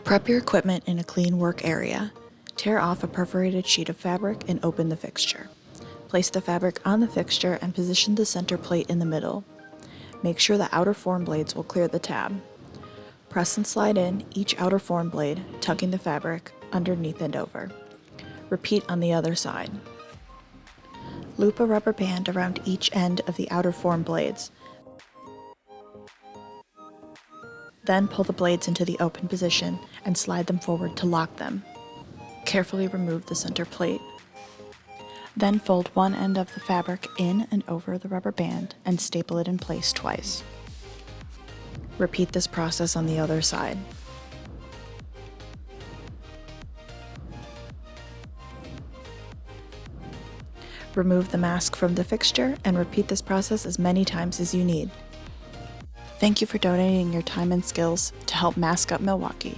Prep your equipment in a clean work area. Tear off a perforated sheet of fabric and open the fixture. Place the fabric on the fixture and position the center plate in the middle. Make sure the outer form blades will clear the tab. Press and slide in each outer form blade, tucking the fabric underneath and over. Repeat on the other side. Loop a rubber band around each end of the outer form blades. Then pull the blades into the open position and slide them forward to lock them. Carefully remove the center plate. Then fold one end of the fabric in and over the rubber band and staple it in place twice. Repeat this process on the other side. Remove the mask from the fixture and repeat this process as many times as you need. Thank you for donating your time and skills to help Mask Up Milwaukee.